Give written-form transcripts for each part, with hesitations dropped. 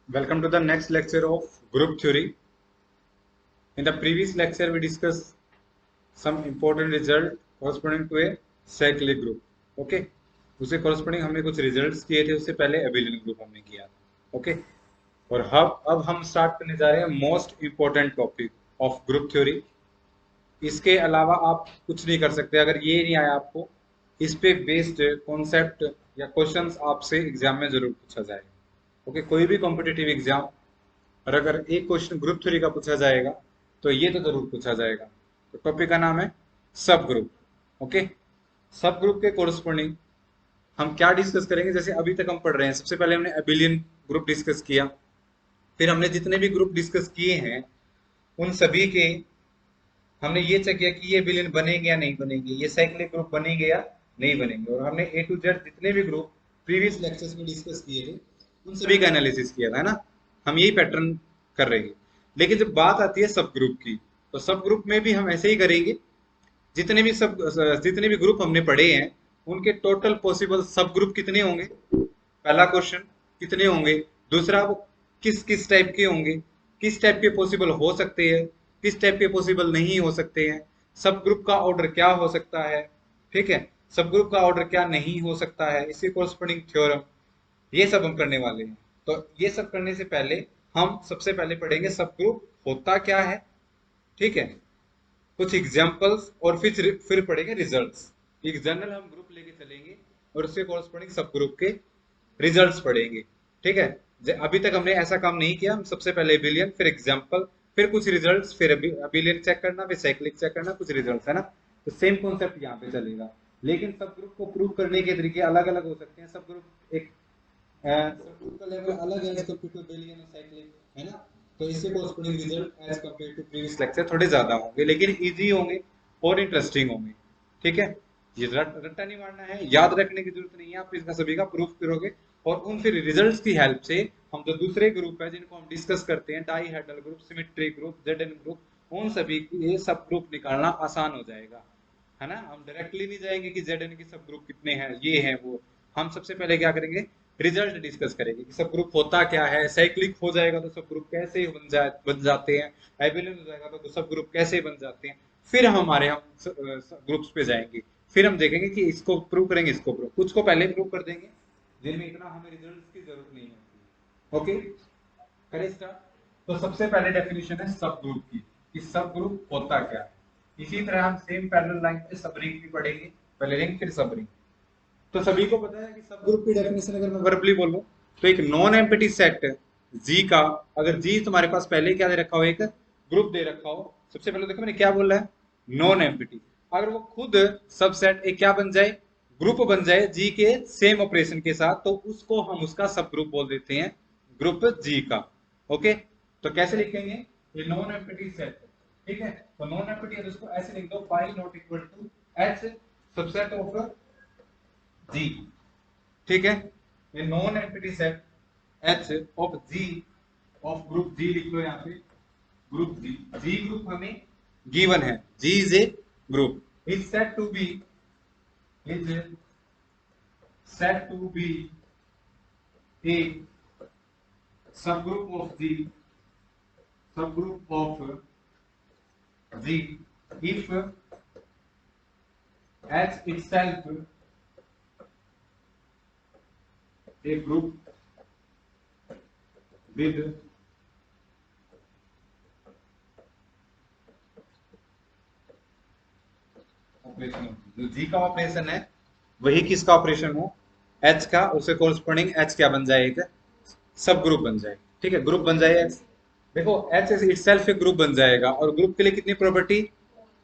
Welcome to the next lecture of group theory. In the previous lecture, we discussed some important result corresponding to a cyclic group. Okay, उससे corresponding हमने कुछ results किए थे, उससे पहले abelian group हमने किया था. Okay, और अब हम start करने जा रहे हैं most important topic of group theory. इसके अलावा आप कुछ नहीं कर सकते अगर ये नहीं आया आपको. इस पे बेस्ड कॉन्सेप्ट या क्वेश्चंस आपसे एग्जाम में जरूर पूछा जाएगा. ओके, कोई भी कॉम्पिटिटिव एग्जाम और अगर एक क्वेश्चन ग्रुप थ्योरी का पूछा जाएगा तो ये तो जरूर पूछा जाएगा. तो टॉपिक का नाम है सब ग्रुप. ओके, सब ग्रुप के कोरस्पोंडिंग हम क्या डिस्कस करेंगे. जैसे अभी तक हम पढ़ रहे हैं, सबसे पहले हमने एबिलियन ग्रुप डिस्कस किया, फिर हमने जितने भी ग्रुप डिस्कस किए हैं उन सभी के हमने ये चेक किया कि ये एबिलियन बनेंगे या नहीं बनेंगे, ये साइक्लिक ग्रुप बनेंगे या नहीं बनेंगे, और हमने ए टू जेड जितने भी ग्रुप प्रीवियस लेक्चर्स में डिस्कस किए थे उन सभी का एनालिसिस किया था, है ना. हम यही पैटर्न कर रहे हैं. लेकिन जब बात आती है सब ग्रुप की, तो सब ग्रुप में भी हम ऐसे ही करेंगे. जितने भी ग्रुप हमने पढ़े हैं उनके टोटल पॉसिबल सब ग्रुप कितने होंगे, पहला क्वेश्चन कितने होंगे, दूसरा वो किस किस टाइप के होंगे, किस टाइप के पॉसिबल हो सकते हैं, किस टाइप के पॉसिबल नहीं हो सकते हैं, सब ग्रुप का ऑर्डर क्या हो सकता है, ठीक है, सब ग्रुप का ऑर्डर क्या नहीं हो सकता है, इसके कोरस्पोंडिंग थ्योरम, ये सब हम करने वाले हैं. तो ये सब करने से पहले हम सबसे पहले पढ़ेंगे सब ग्रुप होता क्या है, ठीक है, कुछ एग्जांपल्स, और फिर पढ़ेंगे रिजल्ट्स. एक जनरल हम ग्रुप लेके चलेंगे और उसके कोरस्पोंडिंग सब ग्रुप के रिजल्ट्स पढ़ेंगे, ठीक है. अभी तक हमने ऐसा काम नहीं किया. हम सबसे पहले एबिलियन, फिर एग्जांपल, फिर कुछ रिजल्ट्स, फिर एबिलियन चेक करना, फिर साइक्लिक चेक करना, कुछ रिजल्ट्स, है ना. तो सेम कॉन्सेप्ट यहाँ पे चलेगा, लेकिन सब ग्रुप को प्रूव करने के तरीके अलग अलग हो सकते हैं. सब ग्रुप एक सब ग्रुप का लेवल अलग है एज कम्पेयर टू एबिलियन और साइक्लिक, है ना. तो इससे corresponding result as compared to previous lecture थोड़े ज्यादा होंगे, लेकिन इजी होंगे और इंटरेस्टिंग होंगे, ठीक है. ये रट्टा नहीं मारना है, याद रखने की जरूरत नहीं है, आप इसका सभी का प्रूफ करोगे और उन फिर रिजल्ट्स की हेल्प से हम जो दूसरे ग्रुप है जिनको हम डिस्कस करते हैं, dihedral group, symmetric group, ZN group, उन सभी के सब ग्रुप निकालना आसान हो जाएगा, है ना. हम डायरेक्टली नहीं जाएंगे कि जेडएन के सब ग्रुप कितने हैं, ये हैं वो. हम सबसे पहले क्या करेंगे, रिजल्ट डिस्कस करेंगे कि सब ग्रुप होता क्या है, साइक्लिक हो जाएगा तो सब ग्रुप कैसे बन जाते हैं, एबिलियन हो जाएगा तो सब ग्रुप कैसे बन जाते हैं. फिर हमारे हम ग्रुप्स पे जाएंगे, फिर हम देखेंगे कि इसको प्रूव करेंगे, इसको प्रूव, कुछ को पहले प्रूव कर देंगे जिनमें इतना हमें रिजल्ट्स की जरूरत नहीं होती. ओके, करें स्टार्ट. तो सबसे पहले डेफिनेशन है सब ग्रुप की, कि सब ग्रुप होता क्या है. इसी तरह हम सेम पैरेलल लाइन पे सब रिंग भी पढ़ेंगे, पहले रिंग फिर सब रिंग. तो सभी को पता है कि सब ग्रुप की डेफिनेशन अगर मैं वर्बली बोलूं तो एक नॉन एम्प्टी सेट जी का, अगर जी तुम्हारे पास पहले क्या दे रखा हो, एक ग्रुप दे रखा हो. सबसे पहले देखो मैंने क्या बोला है, नॉन एम्प्टी. अगर वो खुद सबसेट एक क्या बन जाए, ग्रुप बन जाए जी के सेम ऑपरेशन के साथ, तो उसको हम उसका सब ग्रुप बोल देते हैं, ग्रुप जी का. ओके, तो कैसे लिखेंगे, ये नॉन एम्प्टी सेट, ठीक है. तो नॉन एम्प्टी है, उसको ऐसे लिख दो, pi not equal to H subset of G, ठीक है. ये non empty set H of G of group G लिख लो यहाँ पे, ग्रुप जी. जी ग्रुप हमें गिवन है, G is a group, is set to be, is set to be a subgroup of G, subgroup of G if H itself a group with operation, जो G का operation है वही किसका operation हो, H का, उससे corresponding H क्या बन जाए, एक सब ग्रुप बन जाए, ठीक है, ग्रुप बन जाए. देखो एच इटसेल्फ एक ग्रुप बन जाएगा, और ग्रुप के लिए कितनी प्रॉपर्टी,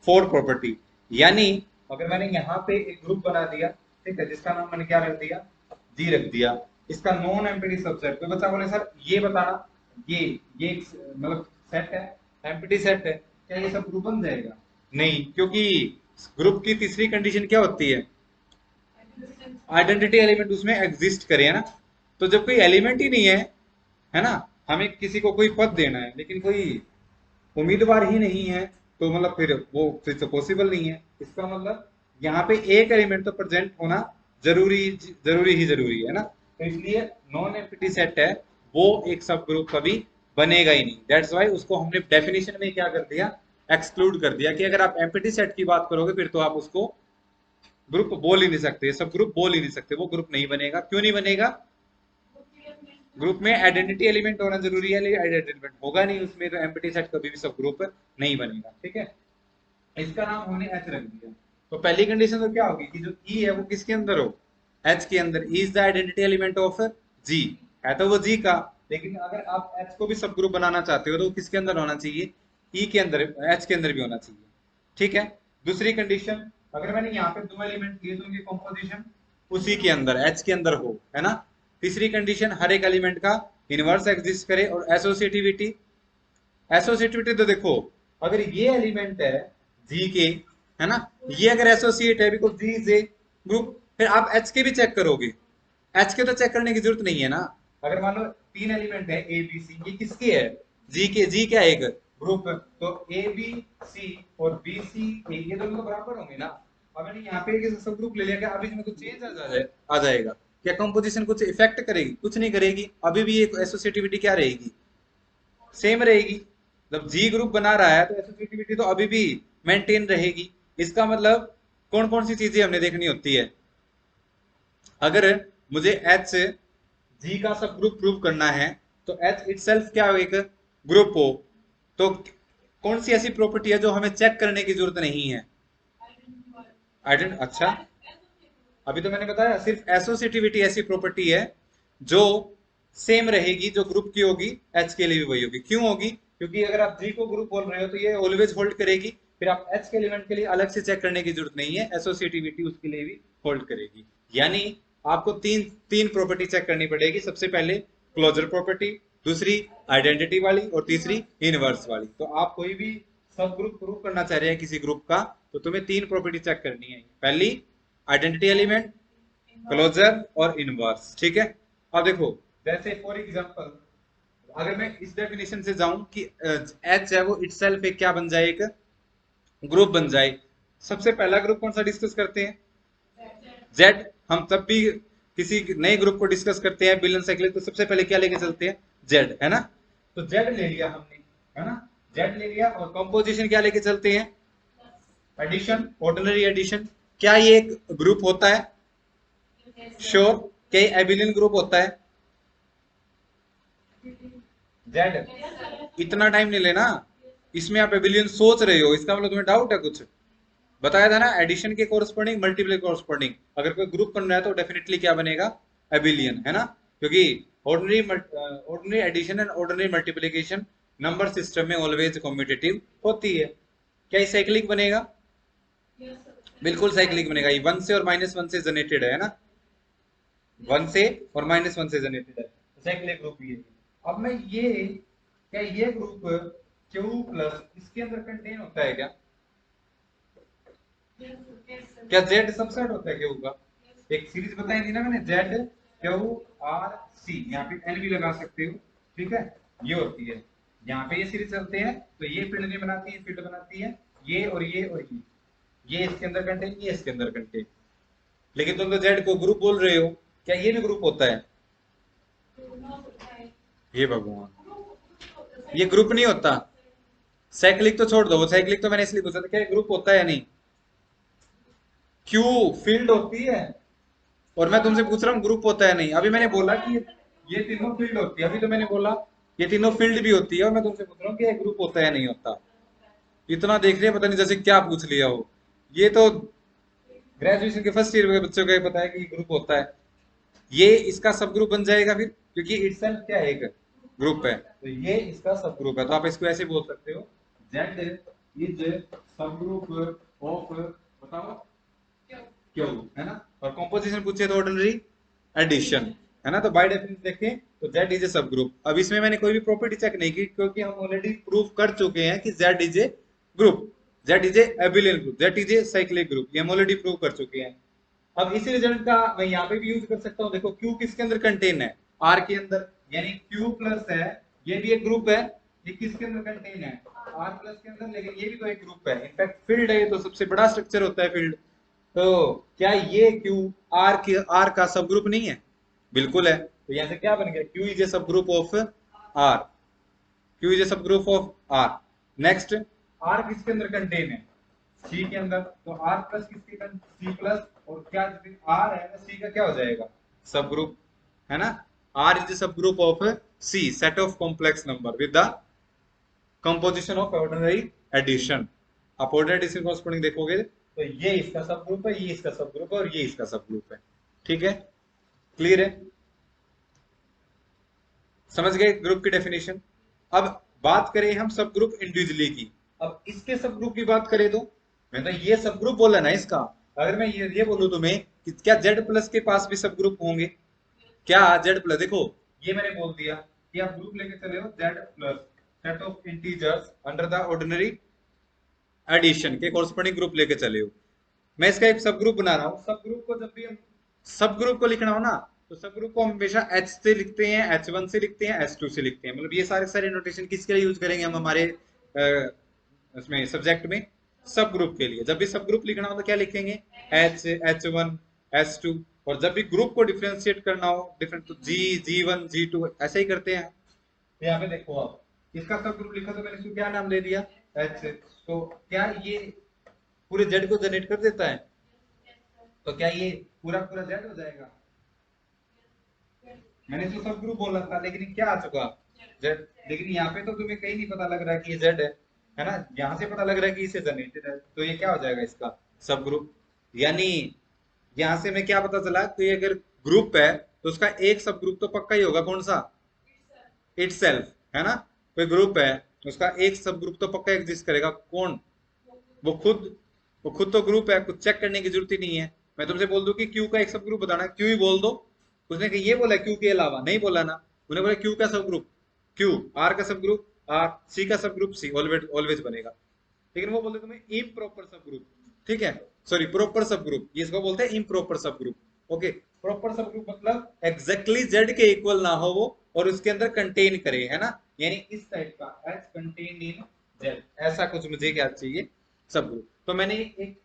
4 प्रॉपर्टी. यानी अगर मैंने यहाँ पे एक ग्रुप बना दिया, ठीक है, जिसका नाम मैंने क्या रख दिया, जी रख दिया, इसका नॉन एम्प्टी सबसेट, कोई बच्चा बोले सर ये बताना, ये मतलब सेट है, एम्प्टी सेट है, क्या ये सब ग्रुप बन जाएगा, नहीं, क्योंकि ग्रुप की तीसरी कंडीशन क्या होती है, आइडेंटिटी एलिमेंट उसमें एग्जिस्ट करे, है ना. तो जब कोई एलिमेंट ही नहीं है ना, हमें किसी को कोई पद देना है लेकिन कोई उम्मीदवार ही नहीं है, तो मतलब फिर तो पॉसिबल नहीं है. इसका मतलब यहाँ पे एक एलिमेंट तो प्रेजेंट होना जरूरी जरूरी ही जरूरी है ना. तो इसलिए नॉन एम्प्टी सेट है वो एक सब ग्रुप कभी बनेगा ही नहीं। दैट्स वाई उसको हमने डेफिनेशन में क्या कर दिया, एक्सक्लूड कर दिया कि अगर आप एम्प्टी सेट की बात करोगे फिर तो आप उसको ग्रुप बोल ही नहीं सकते, सब ग्रुप बोल ही नहीं सकते, वो ग्रुप नहीं बनेगा। क्यों नहीं बनेगा? ग्रुप में आइडेंटिटी एलिमेंट होना जरूरी है, लेकिन आइडेंटिटी एलिमेंट होगा नहीं उसमें, तो एम्प्टी सेट कभी भी सब ग्रुप नहीं बनेगा। ठीक है, इसका नाम हमने एच रख दिया। तो पहली कंडीशन तो क्या होगी कि जो ई है वो किसके अंदर हो, एच के अंदर। E is the identity element of G, है तो वो जी का, लेकिन अगर आप एच को भी सब ग्रुप बनाना चाहते हो तो वो किसके अंदर होना चाहिए, ई के अंदर, एच के अंदर भी होना चाहिए। ठीक है, दूसरी कंडीशन, अगर मैंने यहाँ पे दो एलिमेंट लिए तो उनकी कॉम्पोजिशन उसी के अंदर, एच के अंदर हो, है ना। तीसरी कंडीशन, हर एक एलिमेंट का इनवर्स एग्जिस्ट करे। और एसोसिएटिविटी, एसोसिएटिविटी तो देखो, अगर ये एलिमेंट है जी के, है ना, ये अगर एसोसिएट है because G is a group, फिर आप एच के भी चेक करोगे। एच के तो चेक करने की जरूरत नहीं है ना। अगर मान लो तीन एलिमेंट है ए बी सी, ये किसके है, जी के। जी क्या है, एक ग्रुप, तो ए बी सी और बी सी ए, ये दोनों तो बराबर होंगे ना। अब मैंने यहाँ पे एक सब ग्रुप ले लिया, क्या अभी इसमें कुछ चेंज आ जाएगा? क्या कंपोजिशन कुछ इफेक्ट करेगी? कुछ नहीं करेगी, अभी भी एक एसोसिएटिविटी क्या रहेगी, सेम रहेगी। जब जी ग्रुप बना रहा है तो एसोसिएटिविटी तो अभी भी मेंटेन रहेगी। इसका मतलब कौन कौन सी चीजें हमने देखनी होती है, अगर मुझे एच जी का सब ग्रुप प्रूव करना है तो एच इटसेल्फ क्या हो, एक ग्रुप हो। तो कौन सी ऐसी प्रॉपर्टी है जो हमें चेक करने की जरूरत नहीं है? आइडेंट, अच्छा, अभी तो मैंने बताया सिर्फ एसोसिएटिविटी ऐसी प्रॉपर्टी है जो सेम रहेगी, जो ग्रुप की होगी एच के लिए भी वही होगी। क्यों होगी? क्योंकि अगर आप जी को ग्रुप बोल रहे हो तो ये ऑलवेज होल्ड करेगी, फिर आप एच के एलिमेंट के लिए अलग से चेक करने की जरूरत नहीं है, एसोसिएटिविटी उसके लिए भी होल्ड करेगी। यानी आपको तीन तीन प्रॉपर्टी चेक करनी पड़ेगी। सबसे पहले क्लोजर प्रॉपर्टी, दूसरी आइडेंटिटी वाली, और तीसरी इनवर्स वाली। तो आप कोई भी सब ग्रुप प्रूव करना चाह रहे हैं किसी ग्रुप का, तो तुम्हें तीन प्रॉपर्टी चेक करनी है। पहली आइडेंटिटी एलिमेंट, क्लोजर और इनवर्स। ठीक है, अब देखो, जैसे फॉर एग्जांपल अगर मैं इस डेफिनेशन से जाऊं कि एच है वो इटसेल्फ एक क्या बन जाए, एक ग्रुप बन जाए। सबसे पहला ग्रुप कौन सा डिस्कस करते हैं, जेड। हम तब भी किसी नए ग्रुप को डिस्कस करते हैं बिलियन साइकिल, तो सबसे पहले क्या लेके चलते हैं, जेड, है ना। तो जेड ले लिया हमने, है ना, जेड ले लिया। और कंपोजिशन क्या लेके चलते हैं, एडिशन, ऑर्डिनरी एडिशन। क्या ये एक ग्रुप होता है? श्योर। क्या एबिलियन ग्रुप होता है जेड? इतना टाइम नहीं लेना, इसमें आप एबिलियन सोच रहे हो, इसका मतलब तुम्हें डाउट है कुछ। बताया था ना, एडिशन के कोरस्पॉन्डिंग, मल्टीप्लाई कोरस्पॉन्डिंग, अगर कोई ग्रुप बन रहा है तो डेफिनेटली क्या बनेगा, एबिलियन, है ना। क्योंकि ordinary addition and ordinary multiplication number system में ऑलवेज कॉम्यूटेटिव होती है। क्या ये साइक्लिक बनेगा? बिल्कुल साइक्लिक बनेगा। ये वन से और माइनस वन से जनरेटेड है ना, वन से और माइनस वन से जनरेटेड है, साइक्लिक ग्रुप ये। अब मैं ये, क्या ये ग्रुप क्यू प्लस इसके अंदर कंटेन होता है क्या? क्या जेड सबसेट होता है क्यू का? एक सीरीज बताई थी ना मैंने, जेड क्यू आर सी, यहाँ पे एन भी लगा सकते हो। ठीक है, ये होती है, यहाँ पे ये सीरीज चलते हैं तो ये फील्ड नहीं बनाती है, फील्ड बनाती है ये और ये और ये इसके अंदर कंटेन, ये इसके अंदर कंटेन। लेकिन तुम तो जेड को ग्रुप बोल रहे हो, क्या ये भी ग्रुप होता है? हे भगवान, ये ग्रुप नहीं होता। साइक्लिक तो छोड़ दो, वो साइक्लिक तो मैंने इसलिए पूछा था, क्या ग्रुप होता है या नहीं? क्यू फील्ड होती है, और मैं तुमसे पूछ रहा हूँ ग्रुप होता है नहीं। अभी मैंने बोला कि ये तीनों फील्ड होती है, अभी तो मैंने बोला ये तीनों फील्ड भी होती है, और मैं तुमसे पूछ रहा हूँ कि ये ग्रुप होता है या नहीं होता। इतना देख रहे, पता नहीं जैसे क्या पूछ लिया हो। ये तो ग्रेजुएशन के फर्स्ट ईयर के बच्चों को पता है कि ग्रुप होता है। ये इसका सब ग्रुप बन जाएगा फिर, क्योंकि इटसेल्फ क्या है, एक ग्रुप है, तो ये इसका सब ग्रुप है। तो आप इसको ऐसे बोल सकते हो, जेड इज सब ग्रुप ऑफ, बताओ क्यों, है ना। और कंपोजिशन पूछे तो ऑर्डिनरी एडिशन, है ना। तो बाय डेफिनेशन देखें तो जेड इज ए सब ग्रुप। अब इसमें मैंने कोई भी प्रॉपर्टी चेक नहीं की, क्योंकि हम ऑलरेडी प्रूव कर चुके हैं कि Z is a group, Z is a abelian group, Z is a cyclic group, ये हम ऑलरेडी प्रूव कर चुके हैं। अब इसी रिजल्ट का मैं यहाँ पे भी यूज कर सकता हूँ। देखो क्यू किसके अंदर कंटेन है, आर के अंदर, यानी क्यू प्लस है, ये भी एक ग्रुप है। ये किसके अंदर कंटेन है, आर प्लस के अंदर, लेकिन ये भी तो एक ग्रुप है, इनफैक्ट फील्ड है, ये तो सबसे बड़ा स्ट्रक्चर होता है फील्ड। तो क्या ये क्यू आर का सब ग्रुप नहीं है? बिल्कुल है। तो यहाँ से क्या बन गया, Q इज ए सब group of R, Q is a सब group of R। Next, R किसके अंदर कंटेन है, C के अंदर, तो R प्लस किसके C प्लस, और क्या R है C का क्या हो जाएगा, सब ग्रुप, है ना। R इज ए सब group of C, set of complex number with the composition of ordinary addition. आप ऑर्डिनरी एडिशन कॉरस्पॉन्डिंग देखोगे तो ये इसका सब ग्रुप है, ये इसका सब ग्रुप है, और ये इसका सब ग्रुप है। ठीक है, क्लियर है, समझ गए ग्रुप की डेफिनेशन। अब बात करें हम सब ग्रुप इंडिविजुअली की। अब इसके सब ग्रुप की बात करें तो मैं तो ये सब ग्रुप बोला ना इसका, अगर मैं ये बोलूं तुम्हें कि क्या जेड प्लस के पास भी सब ग्रुप होंगे, क्या जेड प्लस, देखो ये मैंने बोल दिया कि आप ग्रुप लेके चले हो Z plus set of integers under the ordinary addition के कॉरस्पॉन्डिंग ग्रुप लेके चले हो। मैं इसका एक सब ग्रुप बना रहा हूँ। सब ग्रुप को जब भी हम सब ग्रुप को लिखना हो ना, तो सब ग्रुप को हम हमेशा H से लिखते हैं, H1 से लिखते हैं, H2 से लिखते हैं। मतलब ये सारे सारे नोटेशन किसके लिए यूज करेंगे हम हमारे उसमें सब्जेक्ट में, सब ग्रुप के लिए। जब भी सब ग्रुप लिखना हो तो क्या लिखेंगे, H, H1, H2। और जब भी ग्रुप को डिफ्रेंशिएट करना हो, डिफरेंट, तो G, G1, G2 ऐसे ही करते हैं। तो यहाँ पे देखो, आप इसका सब ग्रुप लिखा तो मैंने इसको क्या नाम दे दिया, H। तो क्या ये पूरे जेड को जनरेट कर देता है, तो क्या ये पूरा पूरा जेड हो जाएगा। मैंने तो सब ग्रुप बोला था, लेकिन क्या आ चुका, जेड। लेकिन यहाँ पे तो तुम्हें कहीं नहीं पता लग रहा है कि ये जेड है ना। यहाँ से पता लग रहा है कि इसे जनरेटेड है, तो ये क्या हो जाएगा इसका सब ग्रुप। यानी यहाँ से मैं क्या पता चला, तो ये अगर ग्रुप है तो उसका एक सब ग्रुप तो पक्का ही होगा, कौन सा, इटसेल्फ, है ना। कोई ग्रुप है उसका एक सब ग्रुप तो पक्का एग्जिस्ट करेगा, कौन, वो खुद। वो खुद तो ग्रुप है, कुछ चेक करने की जरूरत ही नहीं है। मैं तुमसे बोल दूं कि क्यू का एक सब ग्रुप बताना, क्यू ही बोल दो। उसने ये बोला क्यू के अलावा नहीं बोला ना, उन्हें बोला क्यू का सब ग्रुप क्यू, आर का सब ग्रुप आर, सी का सब ग्रुप सी, ऑलवेज ऑलवेज बनेगा। लेकिन वो बोलते तुम्हें इम्प्रॉपर सब ग्रुप, ठीक है, सॉरी प्रॉपर सब ग्रुप, ये इसको बोलते हैं इम्प्रॉपर सब ग्रुप। ओके, प्रॉपर सब ग्रुप मतलब एग्जैक्टली जेड के इक्वल ना हो वो, और उसके अंदर कंटेन करे, है ना। यानी इस टाइप का एच कंटेन इन जेड, ऐसा कुछ मुझे क्या चाहिए, सब ग्रुप। तो मैंने एक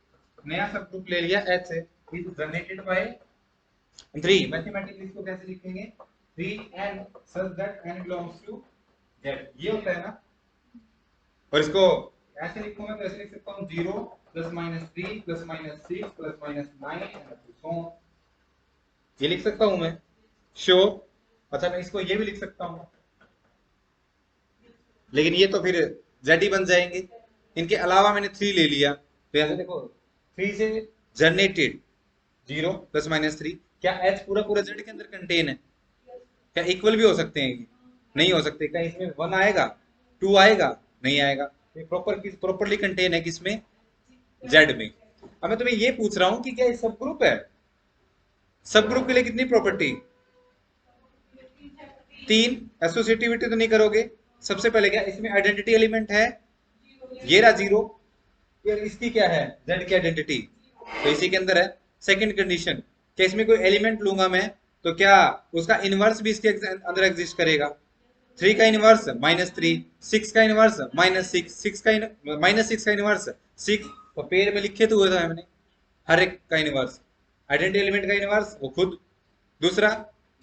नया सब ग्रुप ले लिया, H is generated by 3। Mathematically इसको कैसे लिखेंगे, 3n such that n belongs to z, ये होता है ना। और इसको ऐसे लिखूंगा तो ऐसे लिख सकता हूँ 0 plus minus 3 plus minus 6 plus minus 9 and so on, ये लिख सकता हूँ मैं, श्योर। अच्छा, मैं इसको ये भी लिख सकता हूँ, लेकिन ये तो फिर जेड ही बन जाएंगे। इनके अलावा मैंने 3 ले लिया, तो यहाँ से देखो 3 से जनरेटेड 0 प्लस माइनस 3, क्या एच पूरा पूरा जेड के अंदर कंटेन है, क्या इक्वल भी हो सकते हैं, नहीं हो सकते। क्या इसमें 1 आएगा, 2 आएगा, नहीं आएगा। ये प्रॉपरली कंटेन है किसमें, जेड में। अब मैं तुम्हें ये पूछ रहा हूं कि क्या ये सब ग्रुप है, सब ग्रुप के लिए कितनी प्रॉपर्टी, 3। एसोसिएटिविटी तो नहीं करोगे, सबसे पहले क्या इसमें आइडेंटिटी एलिमेंट है, ये रहा 0, यार इसकी क्या है, जेड की आइडेंटिटी, तो इसी के अंदर है। सेकंड कंडीशन, क्या इसमें कोई एलिमेंट लूंगा मैं, तो क्या उसका इनवर्स भी इसके अंदर एग्जिस्ट करेगा। 3 का इनवर्स -3, 6 का इनवर्स -6, 6 का -6 का इनवर्स 6, तो पेड़ में लिखे तो हुए था मैंने, हर एक का इनवर्स, आइडेंटिटी एलिमेंट का इनवर्स वो खुद। दूसरा,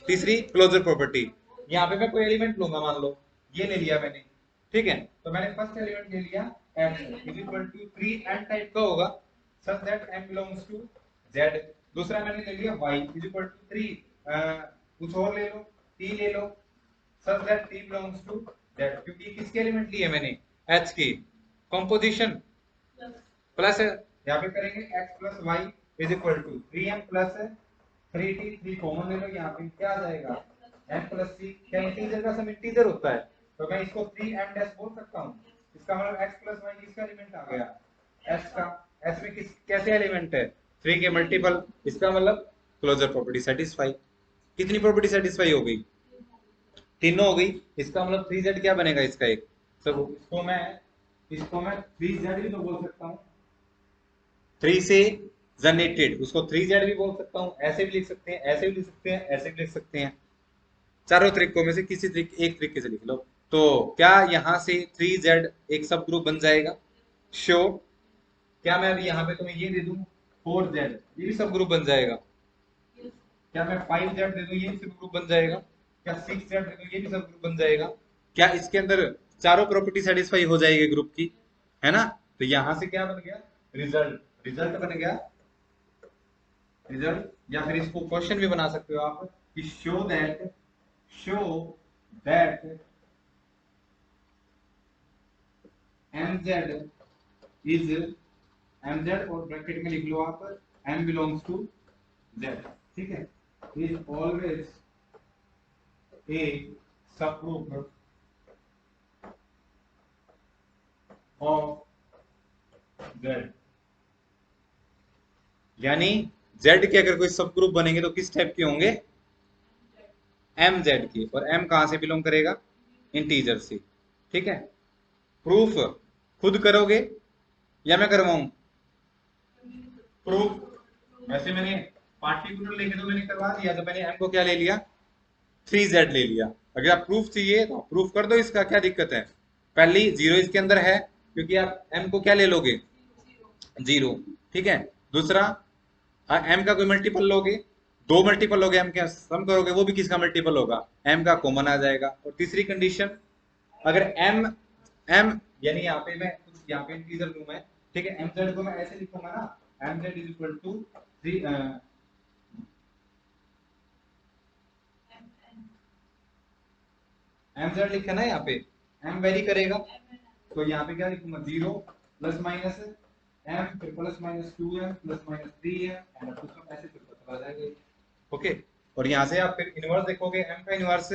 तीसरी क्लोजर प्रॉपर्टी, यहाँ पे मैं कोई एलिमेंट लूंगा, मान लो ये ले लिया मैंने, ठीक है। तो मैंने फर्स्ट एलिमेंट ले लिया x is equal to 3n type का होगा such that m belongs to z। दूसरा मैंने ले लिया y इज इक्वल टू 3, कुछ और ले लो, t ले लो such that t belongs to z, क्योंकि किसके एलिमेंट लिए मैंने, h की कंपोजिशन प्लस, यहाँ पे करेंगे x plus Y is equal to 3m plus 3t, 3 common ले लो, यहाँ पे क्या आ जाएगा m प्लस c। क्या इंटीजर का सम इंटीजर होता है, तो मैं इसको 3m डैश बोल सकता हूँ। इसका मतलब x प्लस वाई किसका एलिमेंट आ गया, s का। s में किस कैसे एलिमेंट है, 3 के मल्टीपल, इसका मतलब क्लोजर प्रॉपर्टी सेटिस्फाई। कितनी प्रॉपर्टी सेटिस्फाई हो गई, तीनों हो गई। इसका मतलब 3z क्या बनेगा इसका एक, सब इसको मैं 3z भी तो बोल सकता हूँ, 3 से जनरेटेड, उसको 3z भी बोल सकता हूँ, ऐसे भी लिख सकते हैं, ऐसे भी लिख सकते हैं, ऐसे भी लिख सकते हैं। चारों तरीकों में से किसी एक तरीके से लिख लो। तो क्या यहाँ से 3z एक सब ग्रुप बन जाएगा, श्योर। क्या मैं अभी यहाँ पे तुम्हें ये दे दूं 4z, ये भी सब ग्रुप बन जाएगा। क्या मैं 5z दे दूं, ये भी सब ग्रुप बन जाएगा। क्या 6z ये भी सब ग्रुप बन जाएगा? क्या इसके अंदर चारों प्रॉपर्टी सेटिस्फाई हो जाएगी ग्रुप की, है ना? तो यहां से क्या बन गया? रिजल्ट। रिजल्ट बन गया रिजल्ट। या फिर इसको क्वेश्चन भी बना सकते हो आप कि show that mz is mz और ब्रैकेट में लिख लो आप m बिलोंग्स टू z, ठीक है, इज ऑलवेज ए सब ग्रुप ऑफ z। यानी z के अगर कोई सब ग्रुप बनेंगे तो किस टाइप के होंगे? mz के। और m कहां से बिलोंग करेगा? इंटीजर से, ठीक है। प्रूफ खुद करोगे या मैं करवाऊं? प्रूफ वैसे मैंने पार्टिकुलर लेके तो मैंने करवा दिया, तो मैंने m को क्या ले लिया? 3z ले लिया। अगर आप प्रूफ चाहिए तो प्रूफ कर दो, इसका क्या दिक्कत है? पहली जीरो इसके अंदर है क्योंकि आप m को क्या ले लोगे? जीरो, ठीक है। दूसरा m का कोई मल्टीपल लोगे, दो मल्टीपल लोगे m के, सम करोगे वो भी किसका मल्टीपल होगा? m का कॉमन आ जाएगा। और तीसरी कंडीशन, अगर m यानी यहाँ पे मैं कुछ यहाँ पे इंटीजर लूं मैं, ठीक है, mz को मैं ऐसे लिखूंगा ना, mz is equal to 3 mz लिखा ना यहाँ पे, m वेरी करेगा तो यहाँ पे क्या लिखूंगा? 0 प्लस माइनस m फिर plus minus 2m plus minus 3m and कुछ ऐसे फिर पता जाएगा। ओके, और यहाँ से आप फिर इनवर्स देखोगे, m का इनवर्स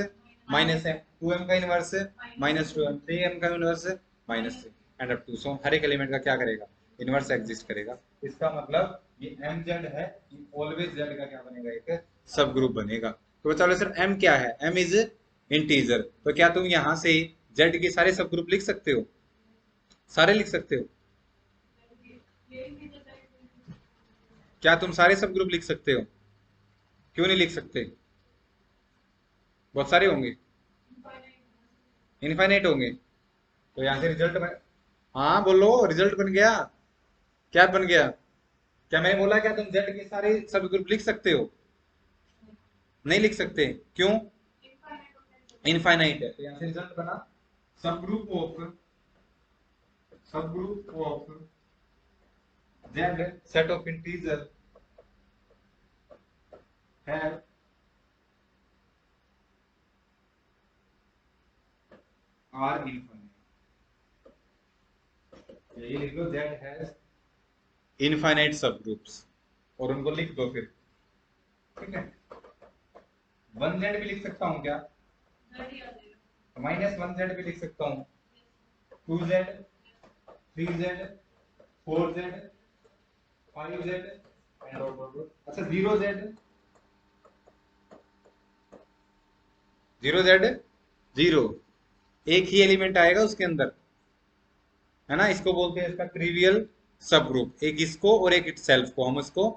माइनस m, 2m का इनवर्स माइनस 2m, 3m का inverse minus 3 and up to. So हर एक एलिमेंट का क्या करेगा? इनवर्स एग्जिस्ट करेगा। इसका मतलब ये mz है, ये ऑलवेज z का क्या बनेगा? एक सब ग्रुप बनेगा। तो चलो सर m क्या है? m is integer. तो क्या तुम यहां से z के सारे सब ग्रुप लिख सकते हो? सारे लिख सकते हो? क्या तुम सारे सब ग्रुप लिख सकते हो? क्यों नहीं लिख सकते? बहुत सारे होंगे, इनफाइनाइट होंगे। तो यहाँ से रिजल्ट बन, हाँ बोलो, रिजल्ट बन गया। क्या बन गया? क्या मैंने बोला क्या तुम z के सारे सब ग्रुप लिख सकते हो? नहीं लिख सकते, क्यों? इनफाइनाइट है। तो यहाँ से रिजल्ट बना सब group of z set of integer have are infinite। ये लिख लो, z has इनफाइनाइट सब ग्रुप्स, और उनको लिख दो फिर, ठीक है। 1z भी लिख सकता हूँ क्या? माइनस 1z भी लिख सकता हूँ, 2z 3z 4z 5z and अच्छा 0z 0z 0 एक ही एलिमेंट आएगा उसके अंदर, है ना। इसको बोलते हैं इसका ट्रिवियल सब ग्रुप। एक इसको और एक इटसेल्फ को हम उसको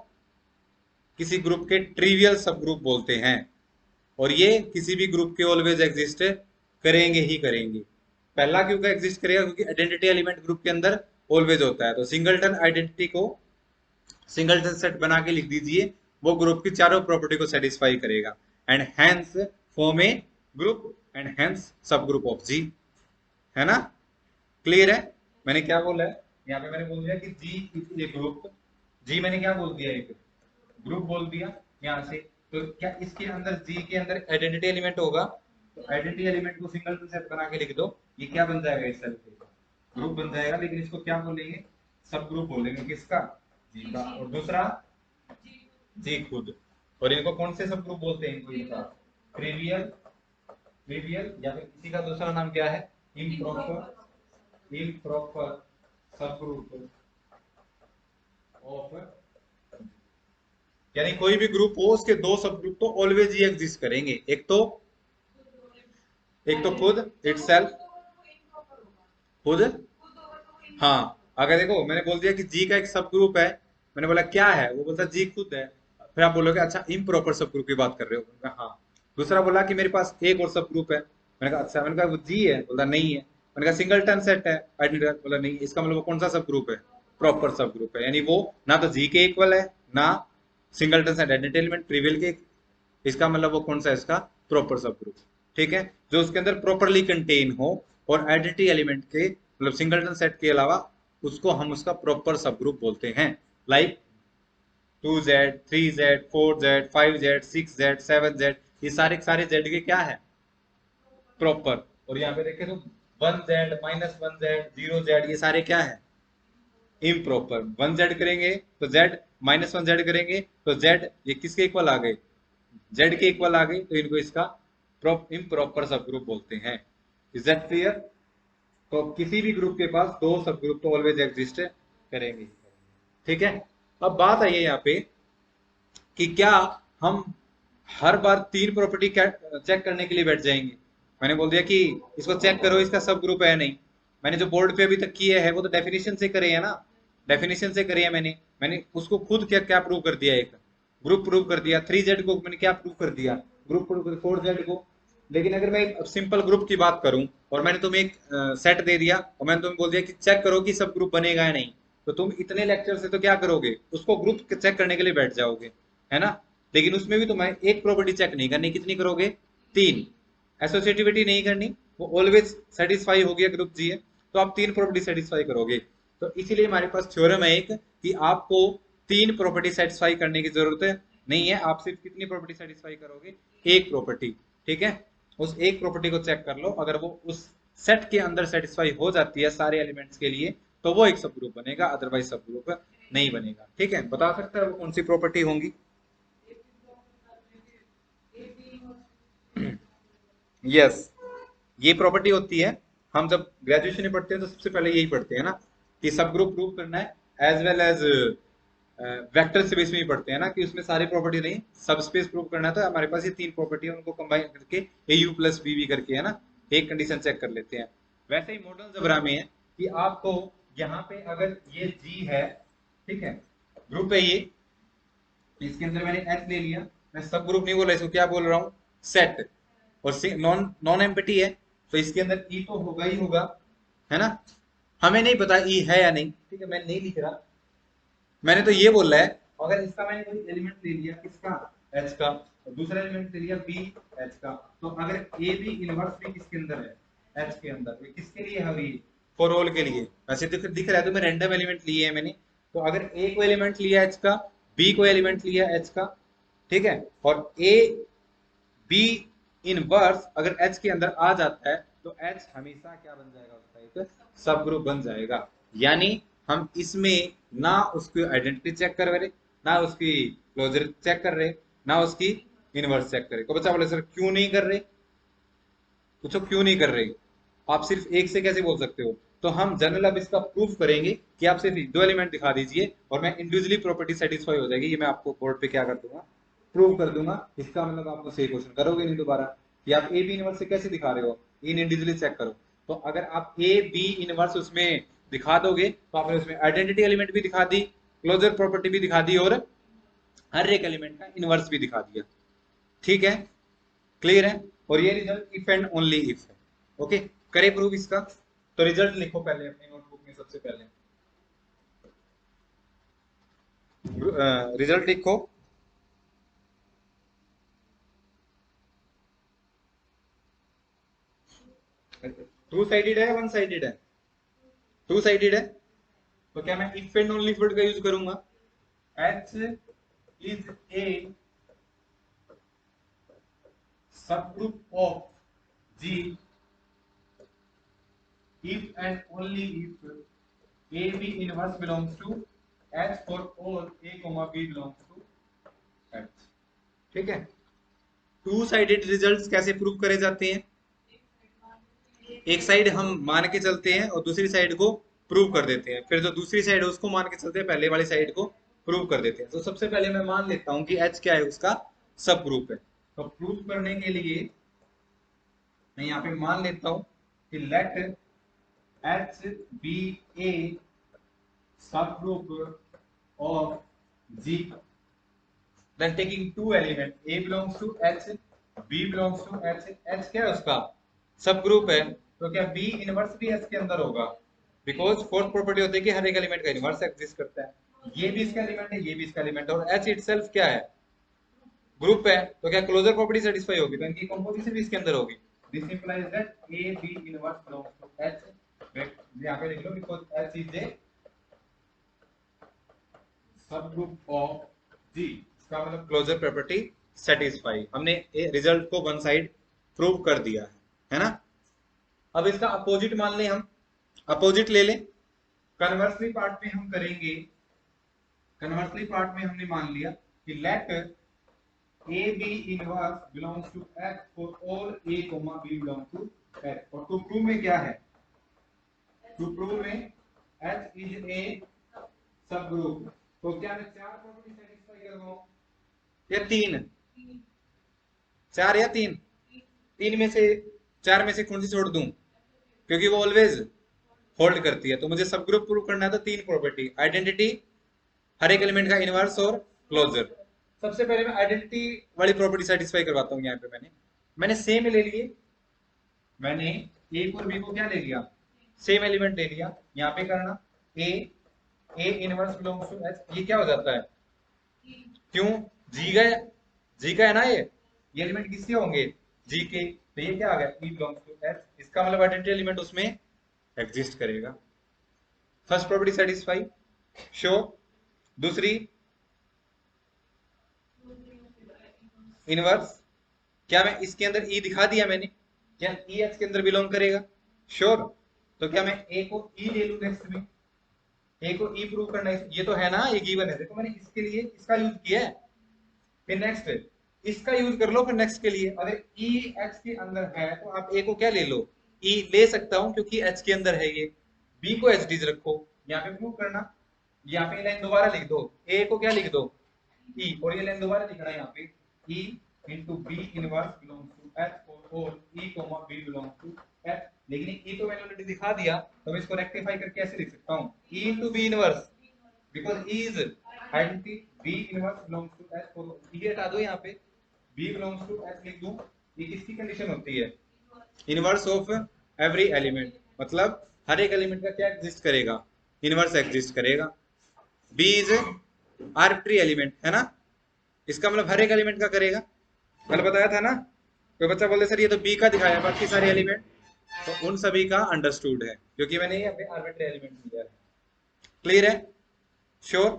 किसी ग्रुप के ट्रिवियल सब ग्रुप बोलते हैं। और ये किसी भी ग्रुप के ऑलवेज एग्जिस्ट करेंगे ही करेंगे। पहला क्यों का एग्जिस्ट करेगा? क्योंकि आइडेंटिटी एलिमेंट ग्रुप के अंदर ऑलवेज होता है। तो सिंगलटन आइडेंटिटी को सिंगलटन सेट बना के लिख दीजिए, वो ग्रुप की चारों प्रॉपर्टी को सेटिस्फाई करेगा and hence form A group and hence सब ग्रुप ऑफ जी, है ना। क्लियर है? मैंने क्या बोला है यहाँ पे? मैंने बोल दिया कि जी इज ए ग्रुप। जी मैंने क्या बोल दिया? एक ग्रुप बोल दिया यहाँ से। तो क्या इसके अंदर जी के अंदर आइडेंटिटी एलिमेंट होगा? तो आइडेंटिटी एलिमेंट को सिंगल सेट बना के लिख दो, ये क्या बन जाएगा? इस सेल ग्रुप बन जाएगा। लेकिन इसको क्या बोलेंगे? सब ग्रुप बोलेंगे। किसका? जी का। और दूसरा जी खुद। और इनको कौन से सब ग्रुप बोलते हैं? इनको इनका ट्रिवियल ट्रिवियल या फिर किसी का दूसरा नाम क्या है? इम्प्रॉपर सब ग्रुप ऑफ, यानी कोई भी ग्रुप हो उसके दो सब ग्रुप तो ऑलवेज ही एग्जिस्ट करेंगे। एक तो खुद इटसेल्फ, खुद, हाँ। अगर देखो मैंने बोल दिया कि जी का एक सब ग्रुप है, मैंने बोला क्या है, वो बोलता जी खुद है। फिर आप बोलोगे अच्छा इम्प्रॉपर सब ग्रुप की बात कर रहे हो? मैंने कहा हाँ। दूसरा बोला कि मेरे पास एक और सब ग्रुप है, मैंने कहा अच्छा। मैंने कहा वो जी है, बोला नहीं है। मैंने कहा सिंगलटन सेट है, बोला नहीं। इसका मतलब वो कौन सा सब ग्रुप है? प्रॉपर सब ग्रुप है। यानी वो ना तो जी के इक्वल है, ना singleton set identity element trivial के। इसका मतलब वो कौन सा है? इसका प्रॉपर सब ग्रुप। ठीक है, जो उसके अंदर प्रॉपरली कंटेन हो और आइडेंटिटी एलिमेंट के मतलब सिंगलटन सेट के अलावा उसको हम उसका प्रॉपर सब ग्रुप बोलते हैं। Like 2Z 3Z 4Z 5Z 6Z 7Z, ये सारे सारे Z के क्या है प्रॉपर। और यहाँ पे देखें तो 1Z -1Z 0Z ये सारे क्या है इम्प्रॉपर। 1Z करेंगे तो Z, -1Z करेंगे तो Z, ये किसके इक्वल आ गए Z के इक्वल आ गए, तो इनको इसका इम्प्रॉपर सब ग्रुप बोलते हैं। Is that clear? तो किसी भी ग्रुप के पास दो सब ग्रुप तो ऑलवेज एग्जिस्ट करेंगे। ठीक है, अब बात आई है यहाँ पे कि क्या हम हर बार तीन प्रॉपर्टी चेक करने के लिए बैठ जाएंगे। मैंने बोल दिया कि इसको चेक करो इसका सब ग्रुप है नहीं। मैंने जो बोर्ड पे अभी तक किए है वो तो डेफिनेशन से करे है ना, डेफिनेशन से करे है। मैंने उसको खुद क्या क्या प्रूव कर दिया, एक ग्रुप प्रूव कर दिया। 3Z को मैंने क्या प्रूव कर दिया, ग्रुप प्रूव कर 4Z को। लेकिन अगर मैं एक सिंपल ग्रुप की बात करूं और मैंने तुम्हें एक सेट दे दिया और मैंने तुम्हें बोल दिया कि चेक करो कि सब ग्रुप बनेगा या नहीं, तो तुम इतने लेक्चर से तो क्या करोगे, उसको ग्रुप चेक करने के लिए बैठ जाओगे, है ना। लेकिन उसमें भी तुम्हें एक प्रॉपर्टी चेक नहीं करनी, कितनी करोगे, तीन। एसोसिएटिविटी नहीं करनी, वो ऑलवेज सेटिस्फाई हो गया ग्रुप जी है, तो आप तीन प्रॉपर्टी सेटिस्फाई करोगे। तो इसीलिए हमारे पास थ्योरम है एक कि आपको तीन प्रॉपर्टी सेटिस्फाई करने की जरूरत नहीं है, आप सिर्फ कितनी प्रॉपर्टी सेटिस्फाई करोगे, एक प्रॉपर्टी। ठीक है, उस एक प्रॉपर्टी को चेक कर लो, अगर वो उस सेट के अंदर सेटिस्फाई हो जाती है सारे एलिमेंट्स के लिए तो वो एक सब ग्रुप बनेगा, अदरवाइज सब ग्रुप नहीं बनेगा। ठीक है, बता सकता है वो कौन सी प्रॉपर्टी होंगी? यस, ये प्रॉपर्टी होती है। हम जब ग्रेजुएशन में पढ़ते हैं तो सबसे पहले यही पढ़ते हैं ना कि सब ग्रुप प्रूव करना है, as well as vector space में ही पढ़ते हैं ना कि उसमें सारी प्रॉपर्टी नहीं, सब स्पेस प्रूव करना है। तो हमारे पास ये तीन प्रॉपर्टी है, उनको कंबाइन करके AU प्लस BB करके है ना एक कंडीशन चेक कर लेते हैं। वैसे ही मॉडल जबरा में है कि आपको यहाँ पे अगर ये G है, ठीक है, ग्रुप है ये, इसके अंदर मैंने H ले लिया, मैं सब ग्रुप नहीं बोला, इसको क्या बोल रहा हूँ, सेट। और नॉन नॉन एम्प्टी है तो इसके अंदर ई तो होगा ही होगा, है ना। हमें नहीं पता ई है या नहीं, ठीक है, मैं नहीं लिख रहा, मैंने तो ये बोला है अगर इसका मैंने कोई एलिमेंट ले लिया किसका, एच का, और दूसरा एलिमेंट ले लिया बी एच का, तो अगर ए बी इनवर्स भी किसके अंदर है, एच के अंदर, तो किसके लिए है, फॉर ऑल के लिए। वैसे तो दिख रहा है तो मैं रैंडम एलिमेंट लिए है मैंने, तो अगर ए को एलिमेंट लिया एच का, बी को एलिमेंट लिया एच का, ठीक है, और ए बी इनवर्स अगर एच के अंदर आ जाता है तो एच हमेशा क्या बन जाएगा, उसका एक सब ग्रुप बन जाएगा। यानी हम इसमें ना उसकी आइडेंटिटी चेक कर रहे, ना उसकी क्लोजर चेक कर रहे, ना उसकी इनवर्स चेक कर रहे। तो बच्चा बोले सर क्यों नहीं कर रहे, पूछो क्यों नहीं कर रहे, आप सिर्फ एक से कैसे बोल सकते हो। तो हम जनरल अब इसका प्रूफ करेंगे कि आप सिर्फ दो एलिमेंट दिखा दीजिए और मैं इंडिविजुअली प्रॉपर्टी सेटिस्फाई हो जाएगी, ये मैं आपको बोर्ड पे क्या कर दूंगा, प्रूव कर दूंगा। इसका मतलब आप मुझसे क्वेश्चन करोगे नहीं दोबारा कि आप ए बी इनवर्स से कैसे दिखा रहे हो, इन इंडिविजुअली चेक करो। तो अगर आप ए बी इनवर्स उसमें दिखा दोगे तो आपने उसमें आइडेंटिटी एलिमेंट भी दिखा दी, क्लोजर प्रॉपर्टी भी दिखा दी और हर एक एलिमेंट का इनवर्स भी दिखा दिया। ठीक है, क्लियर है। और ये result if and only if है। ओके, करे प्रूव इसका। तो रिजल्ट लिखो पहले अपनी नोटबुक में, सबसे पहले रिजल्ट लिखो। टू साइडेड है, वन साइडेड है, टू साइडेड है। तो क्या मैं इफ एंड ओनली वर्ड का यूज करूंगा, एच इज ए सब group of G if and only if A B inverse belongs to H for all A comma B belongs to H। ठीक है, two sided results कैसे prove करे जाते हैं, एक साइड हम मान के चलते हैं और दूसरी साइड को प्रूव कर देते हैं, फिर जो दूसरी साइड है उसको मान के चलते हैं, पहले वाली साइड को प्रूव कर देते हैं। तो सबसे पहले मैं मान लेता हूं कि H क्या है, उसका सब ग्रुप है। तो प्रूव करने के लिए मैं यहाँ पे मान लेता हूं कि late H be a subgroup of G, then taking two elements, A belongs to H, B belongs to H। H क्या है उसका सब ग्रुप है, तो क्या B इनवर्स भी H के अंदर होगा, बिकॉज फोर्थ प्रॉपर्टी होती है कि हर एक एलिमेंट का इनवर्स एग्जिस्ट करता है। ये भी इसका एलिमेंट है, ये भी इसका एलिमेंट है, और H इटसेल्फ क्या है, ग्रुप है तो क्या क्लोजर प्रॉपर्टी सेटिस्फाई होगी, तो इनकी कंपोजिशन भी इसके अंदर होगी। This implies that a b inverse belongs to H, यहां पे लिख लो बिकॉज़ एच इज ए सब ग्रुप ऑफ जी। इसका मतलब क्लोजर प्रॉपर्टी सेटिस्फाई, हमने रिजल्ट को वन साइड प्रूव कर दिया है ना। अब इसका अपोजिट मान लें, हम अपोजिट ले लें। कन्वर्सली पार्ट में हम करेंगे, कन्वर्सली पार्ट में हमने मान लिया कि let a b inverse belongs to H for all a comma b belong to H. और टू प्रूव में क्या है, टू प्रूव में एच इज ए सब ग्रुप, तो क्या मैं चार प्रॉपर्टी सेटिस्फाई कर रहा हूं या तीन, चार या तीन, तीन में से चार में से कौन सी छोड़ दूं, क्योंकि वो ऑलवेज होल्ड करती है। तो मुझे सब ग्रुप प्रूव करना है तो तीन प्रॉपर्टी, आइडेंटिटी, हर एक एलिमेंट का इनवर्स और क्लोजर। सबसे पहले मैं आइडेंटिटी वाली प्रॉपर्टी सेटिस्फाई करवाता हूँ। यहाँ पे मैंने सेम ले लिए, मैंने ए और बी को क्या ले लिया, सेम एलिमेंट ले लिया। यहाँ पे करना a inverse belongs to H, ये क्या हो जाता है, क्यों, जी का है ना, ये एलिमेंट किसके होंगे, जी के, तो ये क्या आ गया, ई बिलोंग्स टू एच। इसका मतलब आइडेंटिटी एलिमेंट उसमें एग्जिस्ट करेगा। First property satisfy, sure. दूसरी इनवर्स, क्या मैं इसके अंदर ई दिखा दिया मैंने, क्या ई एच के अंदर बिलोंग करेगा, श्योर। तो क्या मैं ए को ई ले लूं नेक्स्ट में, ए को ई प्रूव करना है, ये तो है ना, ये गिवन है, देखो मैंने इसके लिए इसका यूज किया है। फिर नेक्स्ट इसका यूज कर लो, फिर नेक्स्ट के लिए अगर ई एच के अंदर है तो आप ए को क्या ले लो, ई ले सकता हूं क्योंकि एच के अंदर है ये। बी को एच डीज रखो, यहाँ पे प्रूव करना, यहाँ पे लाइन दोबारा लिख दो, ए को क्या लिख दो, ई, और ये लाइन दोबारा लिखना है यहाँ पे, e into b inverse belongs to H for all e comma b belongs to H. लेकिन ई तो मैंने ऑलरेडी दिखा दिया, तो मैं इसको रेक्टिफाई करके ऐसे लिख सकता हूँ, e into b inverse, because e is identity, b inverse belongs to H for, ये हटा दो, यहाँ पे बी बिलोंग्स टू एच लिख दूं। ये किसकी कंडीशन होती है, इनवर्स ऑफ एवरी एलिमेंट, मतलब हर एक एलिमेंट का क्या एग्जिस्ट करेगा, इनवर्स एग्जिस्ट करेगा। बी इज आर्बिट्री एलिमेंट है ना, इसका मतलब हर एक एलिमेंट का करेगा, कल बताया था ना। कोई बच्चा बोले सर ये तो बी का दिखाया है बाकी सारे एलिमेंट, तो उन सभी का अंडरस्टूड है क्योंकि मैंने ये अपने आर्बिट्री एलिमेंट लिया है। क्लियर है, श्योर।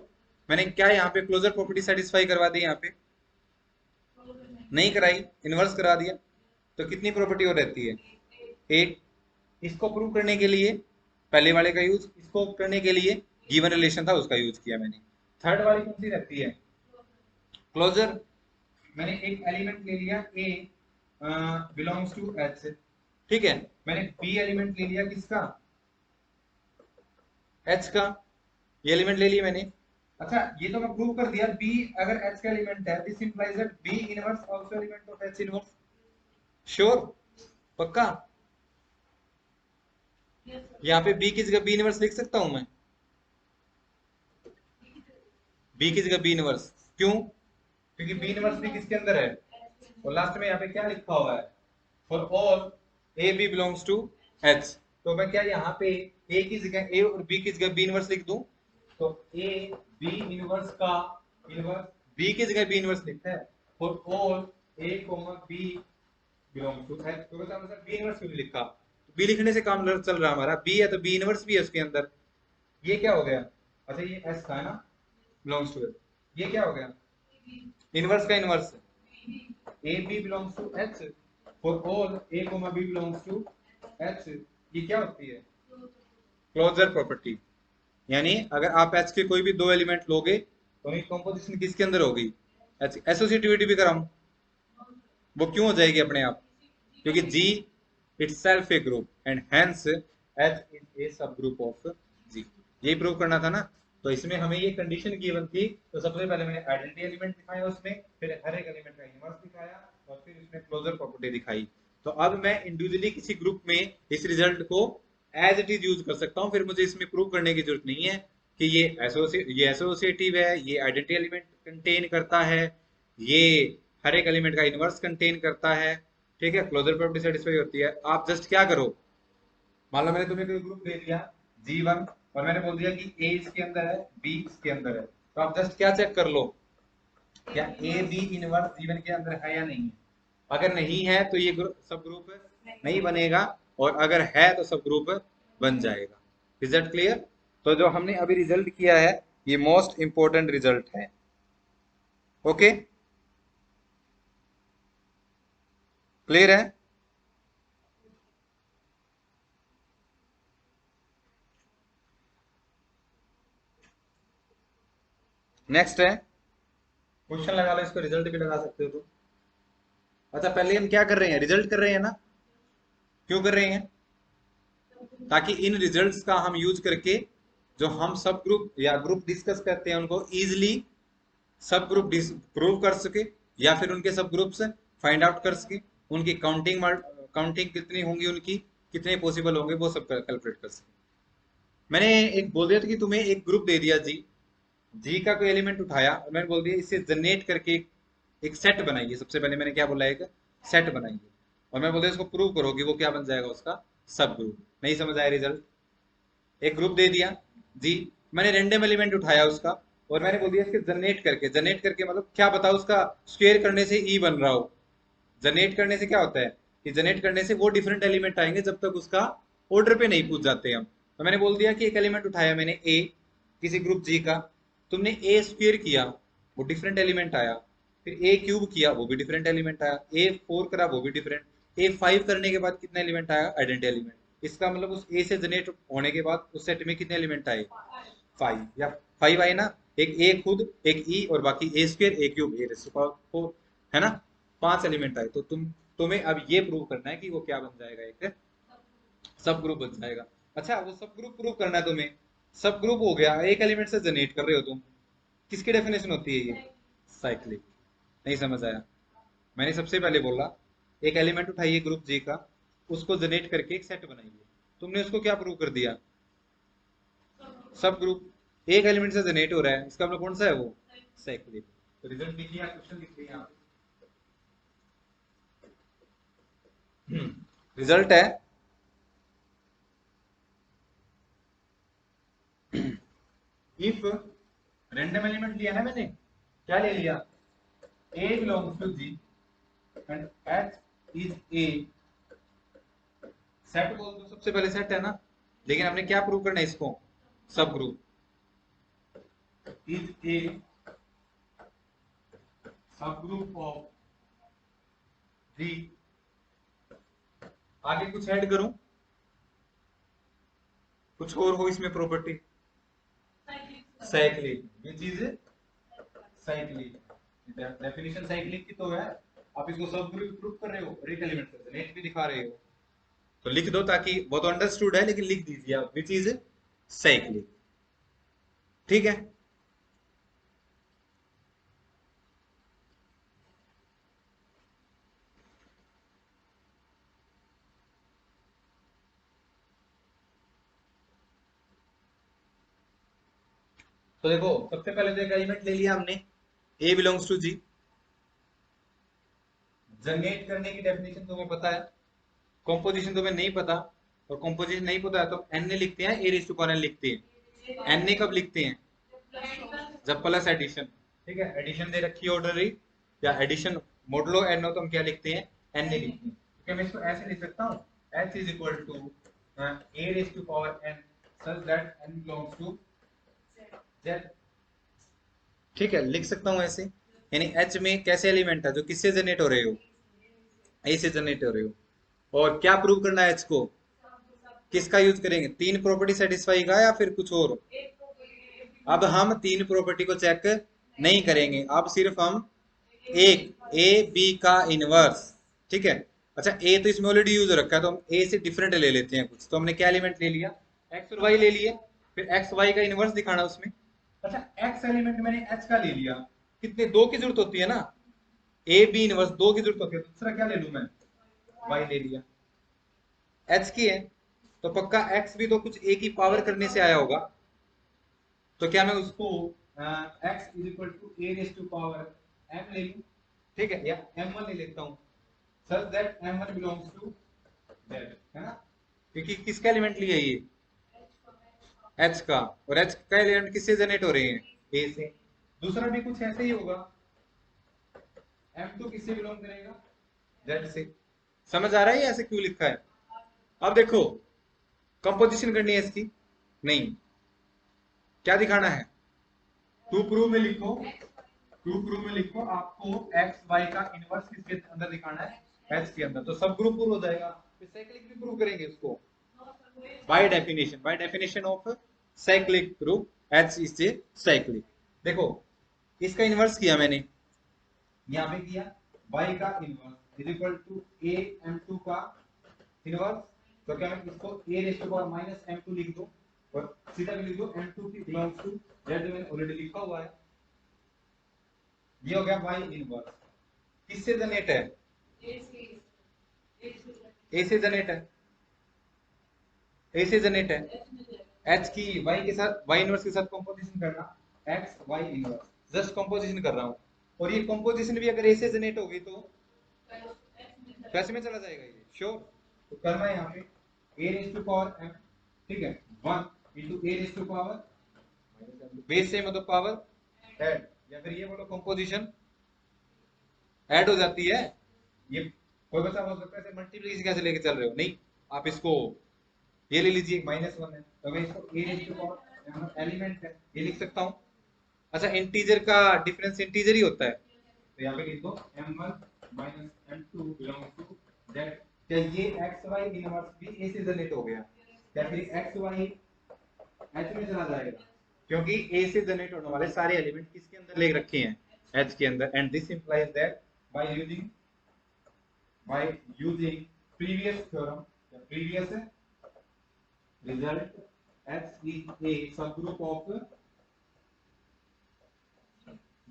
मैंने क्या यहाँ पे क्लोजर प्रॉपर्टी सेटिस्फाई करवा दी, यहाँ पे नहीं कराई, इनवर्स करा दिया, तो कितनी प्रॉपर्टी हो रहती है, एक। इसको प्रूव करने के लिए पहले वाले का यूज, इसको करने के लिए गिवन रिलेशन था उसका यूज किया मैंने। थर्ड वाली कौन सी रहती है, क्लोजर। मैंने एक एलिमेंट ले लिया ए बिलोंग्स टू एच, ठीक है, मैंने बी एलिमेंट ले लिया किसका, एच का, ये एलिमेंट ले लिया मैंने। अच्छा ये तो मैं प्रूव कर दिया, बी अगर एच का एलिमेंट है, this implies that b inverse also element of H inverse, sure, पक्का। यहाँ पे बी की जगह बी इनवर्स लिख सकता हूं मैं, बी की जगह बी इनवर्स, क्यों, क्योंकि बी इनवर्स भी किसके अंदर है, और लास्ट में यहाँ पे क्या लिखा हुआ है, for all a b belongs to H. तो मैं क्या यहाँ पे ए की जगह ए और बी की जगह बी इनवर्स लिख दूं, तो ए बी इनवर्स का इनवर्स बी की जगह बी इनवर्स लिखता है, for all a comma b belongs to H. तो बता मतलब बी इनवर्स क्यों नहीं लिखा, बी लिखने से काम चल रहा हमारा, बी है तो बी इनवर्स भी है उसके अंदर। ये क्या हो गया, अच्छा ये एस था ना, बिलोंग्स टू एच, ये क्या हो गया, इनवर्स का inverse, a b belongs to H for all a comma b belongs to H. ये क्या होती है, क्लोजर प्रॉपर्टी। यानी अगर आप एच के कोई भी दो एलिमेंट लोगे तो उनकी कंपोजिशन किसके अंदर होगी, एच। एसोसिएटिविटी भी कराऊं, वो क्यों हो जाएगी अपने आप, क्योंकि G itself a group and hence H is a सब ग्रुप ऑफ जी। यही प्रूव करना था ना, तो इसमें हमें ये कंडीशन गिवन थी। तो सबसे पहले मैंने आइडेंटिटी एलिमेंट दिखाया उसमें, फिर हर एक एलिमेंट का इनवर्स दिखाया, और फिर उसमें क्लोजर प्रॉपर्टी दिखाई। तो अब मैं इंडिविजुअली किसी ग्रुप में इस रिजल्ट को एज इट इज यूज कर सकता हूँ, फिर मुझे इसमें प्रूव करने की जरूरत नहीं है कि ये एसोसिएटिव है, ये आइडेंटिटी एलिमेंट कंटेन करता है, ये हर एक एलिमेंट का इनवर्स कंटेन करता है, ठीक है, क्लोजर प्रॉपर्टी सेटिस्फाई होती है। आप जस्ट क्या करो, मान लो मैंने तुम्हें कोई ग्रुप दे दिया G1 और मैंने बोल दिया कि A इसके अंदर है, B इसके अंदर है, तो आप जस्ट क्या चेक कर लो, क्या ए बी इनवर्स जीवन के अंदर है या नहीं है? अगर नहीं है तो ये सब ग्रुप नहीं बनेगा, और अगर है तो सब ग्रुप बन जाएगा। Result clear? तो जो हमने अभी रिजल्ट किया है ये मोस्ट इंपॉर्टेंट रिजल्ट है। ओके, क्लियर है? नेक्स्ट है, क्वेश्चन लगा लो, इसको रिजल्ट भी लगा सकते हो तुम। अच्छा, पहले हम क्या कर रहे हैं, रिजल्ट कर रहे हैं ना? क्यों कर रहे हैं? ताकि इन रिजल्ट्स का हम यूज करके जो हम सब ग्रुप या ग्रुप डिस्कस करते हैं उनको इजीली सब ग्रुप प्रूव कर सके, या फिर उनके सब ग्रुप्स फाइंड आउट कर सके, उनकी काउंटिंग कितनी होंगी, उनकी कितने पॉसिबल होंगे, वो सब कैलकुलेट कर सके। मैंने एक बोल दिया था कि तुम्हें एक ग्रुप दे दिया जी, जी का कोई एलिमेंट उठाया और मैंने बोल दिया इससे जनरेट करके एक सेट बनाइए। सबसे पहले मैंने क्या बोला, एक सेट बनाइए, और मैं बोल दिया इसको प्रूव करो कि वो क्या बन जाएगा, उसका सब ग्रुप। नहीं समझ आया रिजल्ट? एक ग्रुप दे दिया जी, मैंने रेंडम एलिमेंट उठाया उसका, और मैंने बोल दिया इसके जनरेट करके मतलब क्या बताओ, उसका स्क्वायर करने से ई बन रहा हो। जनरेट करने से क्या होता है कि जनरेट करने से वो डिफरेंट एलिमेंट आएंगे जब तक उसका ऑर्डर पे नहीं पूछ जाते हम। तो मैंने बोल दिया कि एक एलिमेंट उठाया मैंने ए, किसी ग्रुप जी का, तुमने ए स्क्वायर किया, वो डिफरेंट एलिमेंट आया। फिर ए क्यूब किया, वो भी डिफरेंट एलिमेंट आया। ए फोर करा, वो भी डिफरेंट। ए फाइव करने के बाद कितना एलिमेंट आया, आइडेंटिटी एलिमेंट। इसका मतलब उस ए से जनरेट होने के बाद उस सेट में कितने एलिमेंट आए, फाइव, या फाइव आए ना। एक ए खुद, एक ई, और बाकी A square, A cube, A raise to power four, है ना। पांच एलिमेंट आए, तो तुम्हें अब ये प्रूव करना है कि वो क्या बन जाएगा, एक सब ग्रुप बन जाएगा। अच्छा, वो सब ग्रुप प्रूव करना है तुम्हें। सब ग्रुप हो गया, एक एलिमेंट से जनरेट कर रहे हो तुम, किसकी डेफिनेशन होती है ये, साइक्लिक। नहीं समझ आया? मैंने सबसे पहले बोला एक एलिमेंट उठाइए ग्रुप जी का, उसको जनरेट करके एक सेट बनाइए। तुमने उसको क्या प्रूव कर दिया, सब ग्रुप। एक एलिमेंट से जनरेट हो रहा है, इसका मतलब कौन सा है वो, साइक्लिक। तो रिजल्ट लिखिए, क्वेश्चन लिखिए यहाँ पे। रिजल्ट है, इफ रैंडम एलिमेंट लिया ना मैंने, क्या ले लिया, A belongs to G and H is A, set बोल दो, सबसे पहले सेट है ना। लेकिन हमने क्या प्रूव करना है इसको, सब ग्रुप इज ए सब ग्रुप ऑफ जी। आगे कुछ ऐड करूं, कुछ और हो इसमें प्रॉपर्टी, साइक्लिक, ये चीज साइक्लिक, डेफिनेशन साइक्लिक की तो है। आप इसको सब ग्रुप प्रूव कर रहे हो और एक एलिमेंट से नेट भी दिखा रहे हो, तो लिख दो, ताकि वो तो अंडरस्टूड है, लेकिन लिख दीजिए आप विच इज साइक्लिक। ठीक है, तो देखो सबसे पहले तो एक एलिमेंट ले लिया हमने, ए बिलोंग्स टू जी। जनरेट करने की डेफिनेशन तुम्हें पता है, कॉम्पोजिशन तुम्हें नहीं पता, और कॉम्पोजिशन नहीं पता है तो एन ए लिखते हैं, ए रेज़ टू पावर एन लिखते हैं। एन ए कब लिखते हैं, जब प्लस एडिशन, ठीक है, एडिशन दे रखी है ऑर्डनरी, या एडिशन मोडलो एन हो तो हम क्या लिखते हैं, एन ए लिखते हैं। क्योंकि मैं इसको ऐसे लिख सकता हूँ, H is equal to a raise to power n such that n belongs to Z. ठीक है, लिख सकता हूँ ऐसे। यानी एच में कैसे एलिमेंट है जो किससे जनरेट हो रहे हो, ए से जनरेट हो रहे हो। और क्या प्रूव करना है एच को, किसका यूज करेंगे, तीन प्रॉपर्टी सेटिस्फाई का या फिर कुछ और। अब हम तीन प्रॉपर्टी को चेक नहीं करेंगे, अब सिर्फ हम एक ए बी का इनवर्स, ठीक है। अच्छा, ए तो इसमें ऑलरेडी यूज हो रखा है, तो हम ए से डिफरेंट ले लेते हैं कुछ। तो हमने क्या एलिमेंट ले लिया, एक्स और वाई ले लिए, फिर एक्स वाई का इनवर्स दिखाना उसमें। अच्छा, एक्स एलिमेंट मैंने एच का ले लिया, कितने, दो की जरूरत होती है ना, ए बी इनवर्स दो की जरूरत होती है, दूसरा क्या ले लूं मैं, वाई ले लिया। एच की है तो पक्का एक्स भी तो कुछ ए की पावर करने से आया होगा, तो क्या मैं उसको x is equal to a raise to power m ले लूं, ठीक है, या एम वन ले लेता हूं, such that m one belongs to Z, है ना। क्योंकि किसका एलिमेंट लिया ये, एच का, और एच का एलिमेंट किससे जनरेट हो रहे हैं, ए से। दूसरा भी कुछ ऐसे ही होगा, M2 किससे बिलोंग करेगा? Z से। समझ आ रहा है ये ऐसे क्यों लिखा है? अब देखो कंपोजिशन करनी है इसकी, नहीं, क्या दिखाना है? टू प्रूव में लिखो, टू प्रूव में लिखो आपको एक्स वाई का इनवर्स किसके अंदर दिखाना है? एच के अंदर। तो सब ग्रुप प्रूव हो जाएगा, फिर साइक्लिक भी प्रूव करेंगे उसको by definition of cyclic group H is a cyclic. देखो इसका इनवर्स किया मैंने, यहाँ पे किया y का inverse is equal to a m2 का इनवर्स। तो क्या मैं इसको a raise to power minus m2 लिख दूं और सीधा भी लिख दूं m2 की बिलोंग्स टू z, जो मैंने ऑलरेडी लिखा हुआ है। ये हो गया y इनवर्स। किससे जनरेट है? a से जनरेट है, a से जनरेट है। h की y के साथ, y इनवर्स के साथ कंपोजिशन करना, x y inverse just composition कर रहा हूं। और ये कंपोजिशन भी अगर a से जनरेट होगी तो कैसे में चला जाएगा ये, श्योर। तो करना है यहाँ पे a raise to power m, ठीक है, 1 into a raise to power base से मतलब पावर ऐड, या फिर ये बोलो कंपोजिशन ऐड हो जाती है। ये कोई बच्चा बोल सकता है मल्टीप्लिकेशन कैसे लेके चल रहे हो, नहीं, आप इसको ये ले लीजिए, -1 है तो मैं इसको a raise to power element है ये लिख सकता हूँ। अच्छा इंटीजर का डिफरेंस इंटीजर ही होता है, तो यहाँ पे लिख दो m1 minus m2 belongs to that. क्या ये xy इनवर्स भी a से जनरेट हो गया, या फिर xy h में चला जाएगा? क्योंकि a से जनरेट होने वाले सारे एलिमेंट किसके अंदर ले रखे हैं? h के अंदर। And this implies that by using previous theorem, previous result H is a subgroup of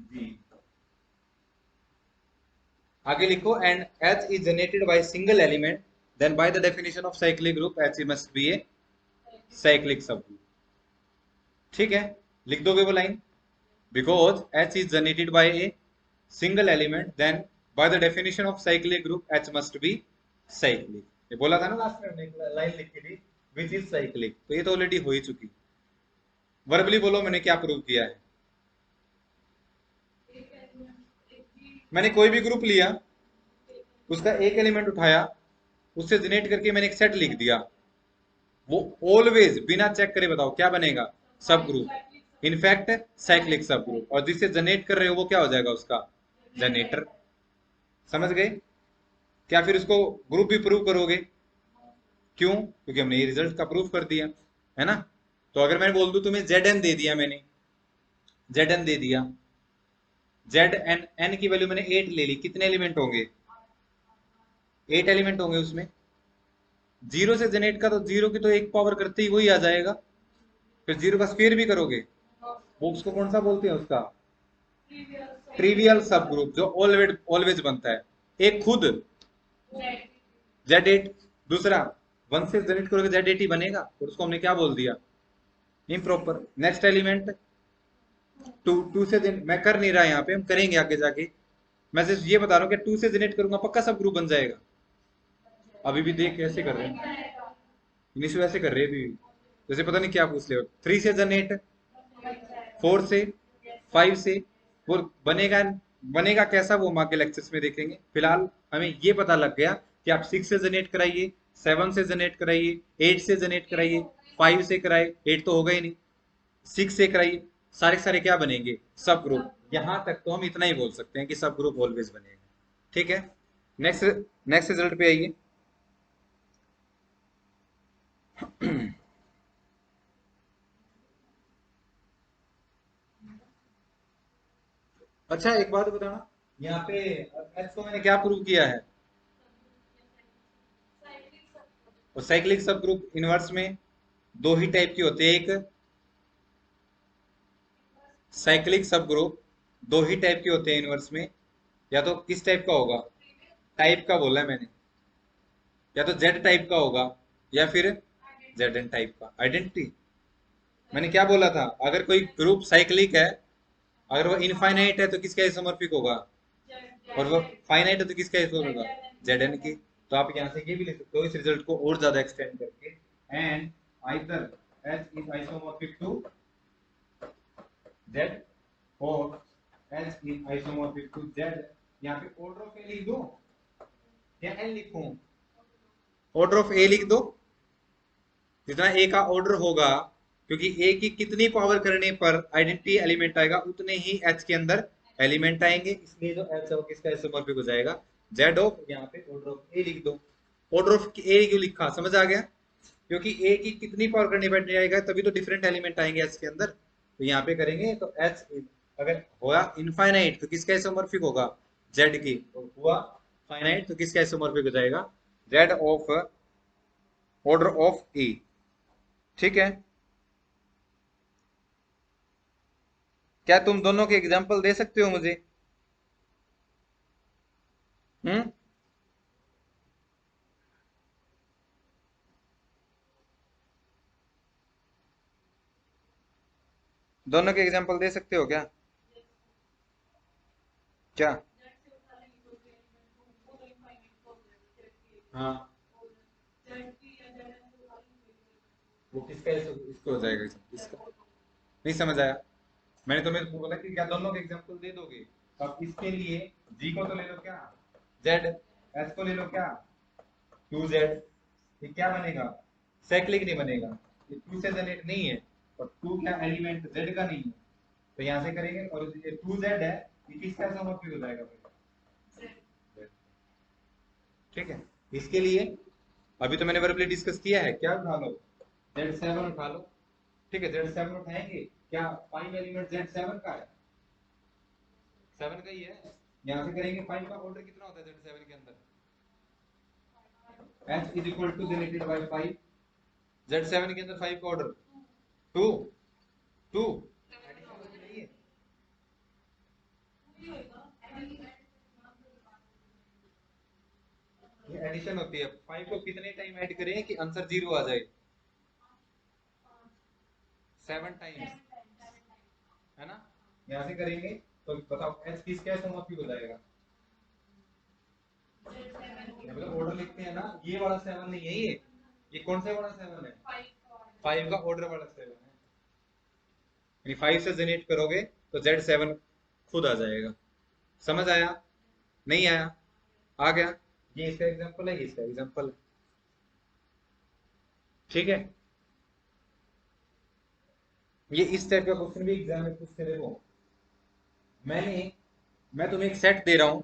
G। आगे लिखो and H is generated by single element, then by the definition of cyclic group H must be a cyclic subgroup। ठीक है, लिख दोगे वो line, because H is generated by a single element, then by the definition of cyclic group H must be cyclic। ये बोला था ना last में, लाइन लिखी थी which is cyclic, तो ये तो ऑलरेडी हो ही चुकी। वर्बली बोलो मैंने क्या प्रूव किया है? मैंने कोई भी ग्रुप लिया, उसका एक एलिमेंट उठाया, उससे जनरेट करके मैंने एक सेट लिख दिया, वो ऑलवेज बिना चेक करे बताओ क्या बनेगा? सब ग्रुप, इनफैक्ट साइक्लिक सब ग्रुप। और जिससे जनरेट कर रहे हो वो क्या हो जाएगा? उसका जनरेटर। समझ गए? क्या फिर उसको ग्रुप भी प्रूव करोगे? क्यों? क्योंकि हमने ये रिजल्ट का प्रूफ कर दिया है ना। तो अगर मैं बोल दूं तुम्हें Zn दे दिया, मैंने Zn दे दिया, Zn n की वैल्यू मैंने 8 ले ली, कितने एलिमेंट होंगे? 8 एलिमेंट होंगे उसमें। जीरो से जनरेट का तो जीरो की तो एक पावर करते ही वही आ जाएगा, फिर जीरो का स्क्वायर भी करोगे, वो उसको कौन सा बोलते हैं? उसका ट्रिवियल सब ग्रुप, जो ऑलवेज ऑलवेज बनता है। एक खुद Z8, दूसरा 1 से जनरेट करोगे Z8 ही बनेगा, और उसको हमने क्या बोल दिया? इम्प्रॉपर। नेक्स्ट एलिमेंट टू से मैं कर नहीं रहा यहाँ पे, हम करेंगे आगे जाके। मैं सिर्फ ये बता रहा हूँ कि 2 से जनरेट करूंगा पक्का सब ग्रुप बन जाएगा। अभी भी देख कैसे कर रहे हैं, इनिशियो ऐसे कर रहे हैं अभी, जैसे पता नहीं क्या पूछ ले। 3 से जनरेट, 4 से, 5 से, वो बनेगा, बनेगा कैसा वो हम आगे लेक्चर्स में देखेंगे। फिलहाल हमें ये पता लग गया कि आप 6 से जनरेट कराइए, 7 से जनरेट कराइए, 8 से जनरेट कराइए, 5 से कराइए, 8 तो होगा ही नहीं, 6 से कराइए, सारे सारे क्या बनेंगे? सब ग्रुप। यहां तक तो हम इतना ही बोल सकते हैं कि सब ग्रुप ऑलवेज बनेगा। ठीक है, नेक्स्ट नेक्स्ट रिजल्ट पे आइए। अच्छा एक बात बताना, यहाँ पे एच को मैंने क्या प्रूव किया है? और साइक्लिक सब ग्रुप इनवर्स में दो ही टाइप के होते हैं, एक साइक्लिक सब ग्रुप दो ही टाइप के होते हैं इनवर्स में। या तो किस टाइप का होगा? टाइप का बोला है मैंने, या तो जेड टाइप का होगा, या फिर जेड एन टाइप का। आइडेंटिटी मैंने क्या बोला था? अगर कोई ग्रुप साइक्लिक है, अगर वो इनफाइनाइट है तो किसका समर्पिक होगा? और वो फाइनाइट है तो किसका इक्वल होगा? जेड एन की। तो आप यहाँ से ये भी लिख सकते हो इस रिजल्ट को और ज्यादा एक्सटेंड करके, and either H is isomorphic to Z और H is isomorphic to Z यहाँ पे ऑर्डर ऑफ ए लिख दो या एन लिखूं? ऑर्डर ऑफ ए लिख दो। जितना ए का ऑर्डर होगा, क्योंकि ए की कितनी पावर करने पर आइडेंटिटी एलिमेंट आएगा उतने ही एच के अंदर एलिमेंट आएंगे, इसलिए जो एच है वो किसका आइसोमॉर्फिक हो जाएगा? जेड ऑफ, यहाँ पे ऑर्डर ऑफ ए लिख दो। ऑर्डर ऑफ ए क्यों लिखा, समझ आ गया? क्योंकि ए की कितनी पावर करने पर जाएगा तभी तो डिफरेंट एलिमेंट आएंगे एच के अंदर। तो यहाँ पे करेंगे तो एच अगर हुआ इनफाइनाइट तो किसका आइसोमॉर्फिक होगा? जेड की। तो हुआ फाइनाइट तो किसका आइसोमॉर्फिक हो जाएगा? जेड ऑफ ऑर्डर ऑफ ए। ठीक है, क्या तुम दोनों के एग्जाम्पल दे सकते हो मुझे? हम्म, दोनों के एग्जाम्पल दे सकते हो क्या? क्या? हाँ, वो किसका इसको हो जाएगा इसका? नहीं समझ आया। मैंने तुम्हें बोला कि क्या दोनों के एग्जाम्पल दे दोगे? तो अब इसके लिए जी को तो ले लो क्या, जेड। एस को ले लो क्या, टू जेड। ये क्या बनेगा? साइक्लिक नहीं बनेगा, ये टू से जनरेट नहीं है, और टू क्या एलिमेंट जेड का नहीं है। तो यहाँ से करेंगे, और ये टू जेड है, ये किसका समवर्ती हो जाएगा फिर? ठीक है, इसके लिए अभी तो मैंने वर्बली डिस्कस किया है, क्या उठा लो? जेड सेवन उठा लो। ठीक है, जेड सेवन उठाएंगे, क्या फाइव एलिमेंट जेड सेवन का है? सेवन का ही है। यहाँ से करेंगे, फाइव का ऑर्डर कितना होता है जेड सेवन के अंदर? H is equal to generated by five. Z seven के अंदर फाइव का ऑर्डर टू। टू ये एडिशन होती है। फाइव को कितने टाइम ऐड करें कि आंसर जीरो आ जाए? सेवन टाइम्स, है ना? यहाँ से करेंगे तो बताओ एच किसका समाप्ति हो जाएगा? मतलब ऑर्डर लिखते हैं ना, ये वाला सेवन नहीं है, ये कौन सा वाला सेवन है? फाइव का ऑर्डर वाला सेवन है। यानी फाइव से जनरेट करोगे तो जेड सेवन खुद आ जाएगा। समझ आया? नहीं आया? आ गया? ये इसका एग्जांपल है, ये इसका एग्जांपल है। ठीक है, ये इस टाइप का क्वेश्चन भी एग्जाम में पूछते रहे हो। मैंने मैं तुम्हें एक सेट दे रहा हूं,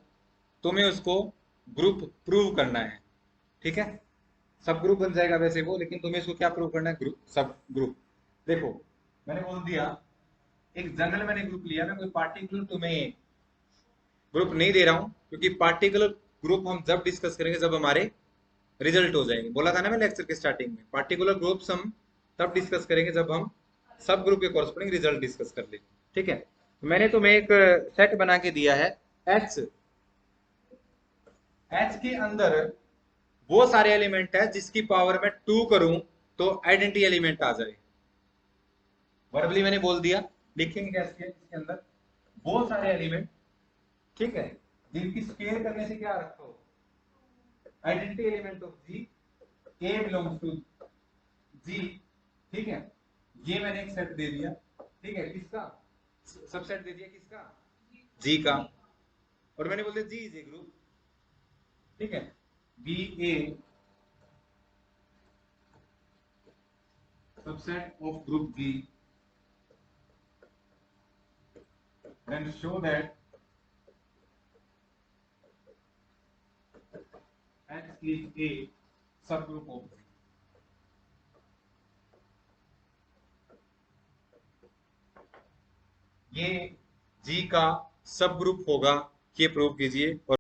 तुम्हें उसको ग्रुप प्रूव करना है। ठीक है, सब ग्रुप बन जाएगा वैसे वो, लेकिन तुम्हें इसको क्या प्रूव करना है? ग्रुप, सब ग्रुप। देखो, मैंने बोल दिया एक जनरल मैंने ग्रुप लिया, मैं कोई पार्टिकुलर तुम्हें ग्रुप नहीं दे रहा हूं, क्योंकि पार्टिकुलर ग्रुप हम जब डिस्कस करेंगे जब हमारे रिजल्ट हो जाएंगे। बोला था ना मैं लेक्चर के स्टार्टिंग में, पार्टिकुलर ग्रुप्स हम तब डिस्कस करेंगे जब हम सब ग्रुप के कॉरस्पॉन्डिंग रिजल्ट डिस्कस कर ले। ठीक है, तो मैंने तुम्हें एक सेट बना के दिया है एच। एच के अंदर वो सारे एलिमेंट है जिसकी पावर मैं टू करूं तो आइडेंटिटी एलिमेंट आ जाए। वर्बली मैंने बोल दिया, लिखेंगे कैसे इसके अंदर वो सारे एलिमेंट, ठीक है, जिनकी स्केल करने से क्या रखो? Identity element of G, A belongs to G. ठीक है, ये मैंने एक सेट दे दिया। ठीक है, किसका सबसेट दे दिया? किसका? जी का। और मैंने बोल दिया जी इज ए ग्रुप। ठीक है, be a subset of group G, then show that X is a subgroup of G. ये G का सब ग्रुप होगा, ये प्रूव कीजिए। और